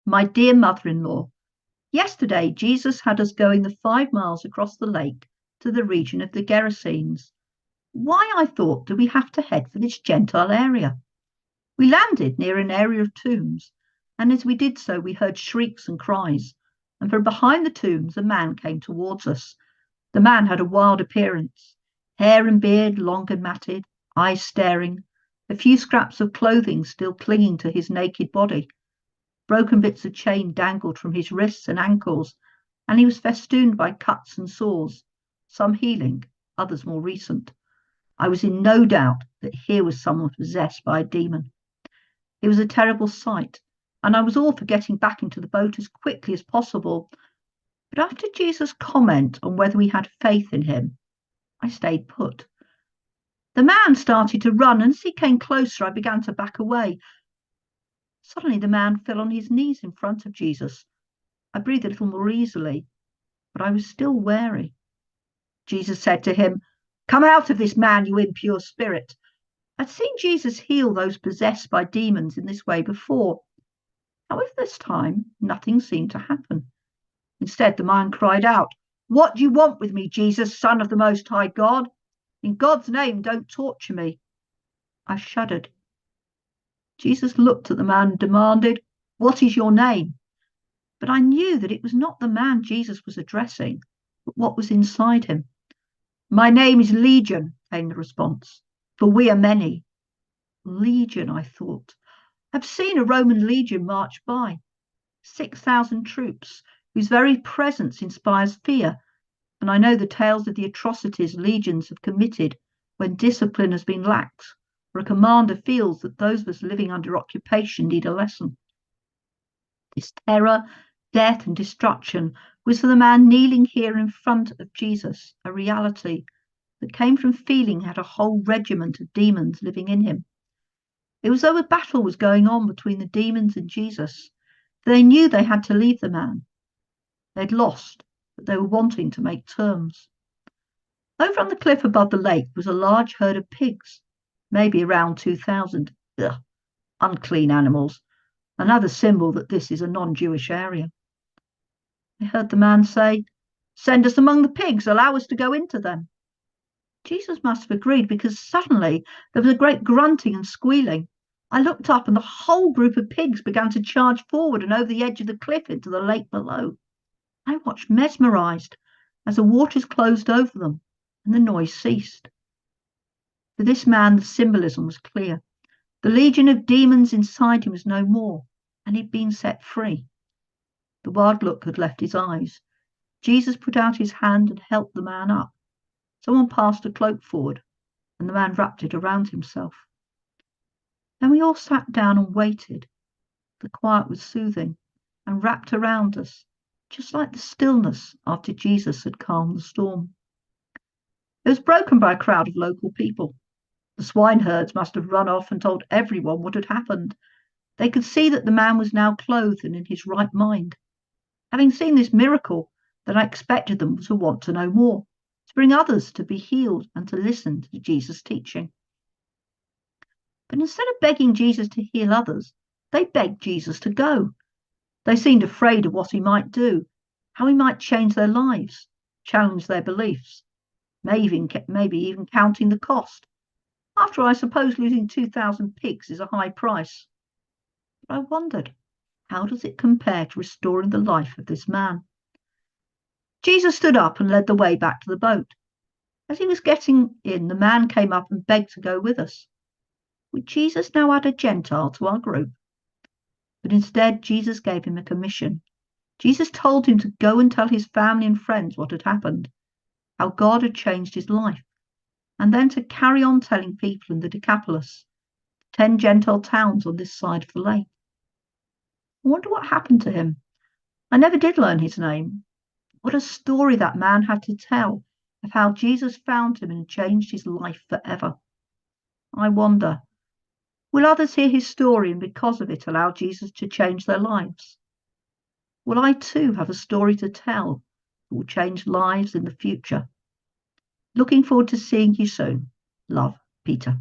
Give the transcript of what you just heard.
My dear mother-in-law, yesterday Jesus had us going the 5 miles across the lake to the region of the Gerasenes. Why, I thought, do we have to head for this Gentile area? We landed near an area of tombs, and as we did so, we heard shrieks and cries, and from behind the tombs a man came towards us. The man had a wild appearance, hair and beard long and matted, eyes staring, a few scraps of clothing still clinging to his naked body. Broken bits of chain dangled from his wrists and ankles, and he was festooned by cuts and sores, some healing, others more recent. I was in no doubt that here was someone possessed by a demon. It was a terrible sight, and I was all for getting back into the boat as quickly as possible. But after Jesus' comment on whether we had faith in him, I stayed put. The man started to run, and as he came closer, I began to back away. Suddenly the man fell on his knees in front of Jesus. I breathed a little more easily, but I was still wary. Jesus said to him, "Come out of this man, you impure spirit." I'd seen Jesus heal those possessed by demons in this way before. However, this time, nothing seemed to happen. Instead, the man cried out, "What do you want with me, Jesus, Son of the Most High God? In God's name, don't torture me." I shuddered. Jesus looked at the man and demanded, "What is your name?" But I knew that it was not the man Jesus was addressing, but what was inside him. "My name is Legion," came the response, "for we are many." Legion, I thought. I've seen a Roman legion march by, 6,000 troops, whose very presence inspires fear, and I know the tales of the atrocities legions have committed when discipline has been lax, or a commander feels that those of us living under occupation need a lesson. This terror, death, and destruction was for the man kneeling here in front of Jesus, a reality that came from feeling he had a whole regiment of demons living in him. It was though a battle was going on between the demons and Jesus, for they knew they had to leave the man. They'd lost, but they were wanting to make terms. Over on the cliff above the lake was a large herd of pigs, maybe around 2,000. Ugh, unclean animals, another symbol that this is a non-Jewish area. I heard the man say, "Send us among the pigs, allow us to go into them." Jesus must have agreed, because suddenly there was a great grunting and squealing. I looked up, and the whole group of pigs began to charge forward and over the edge of the cliff into the lake below. I watched mesmerized as the waters closed over them and the noise ceased. For this man, the symbolism was clear. The legion of demons inside him was no more, and he'd been set free. The wild look had left his eyes. Jesus put out his hand and helped the man up. Someone passed a cloak forward, and the man wrapped it around himself. Then we all sat down and waited. The quiet was soothing and wrapped around us, just like the stillness after Jesus had calmed the storm. It was broken by a crowd of local people. The swineherds must have run off and told everyone what had happened. They could see that the man was now clothed and in his right mind. Having seen this miracle, then I expected them to want to know more, to bring others to be healed and to listen to Jesus' teaching. But instead of begging Jesus to heal others, they begged Jesus to go. They seemed afraid of what he might do, how he might change their lives, challenge their beliefs, maybe even counting the cost. After all, I suppose losing 2,000 pigs is a high price. But I wondered, how does it compare to restoring the life of this man? Jesus stood up and led the way back to the boat. As he was getting in, the man came up and begged to go with us. Would Jesus now add a Gentile to our group? But instead, Jesus gave him a commission. Jesus told him to go and tell his family and friends what had happened, how God had changed his life, and then to carry on telling people in the Decapolis, 10 Gentile towns on this side of the lake. I wonder what happened to him. I never did learn his name. What a story that man had to tell of how Jesus found him and changed his life forever. I wonder, will others hear his story and because of it allow Jesus to change their lives? Will I too have a story to tell that will change lives in the future? Looking forward to seeing you soon. Love, Peter.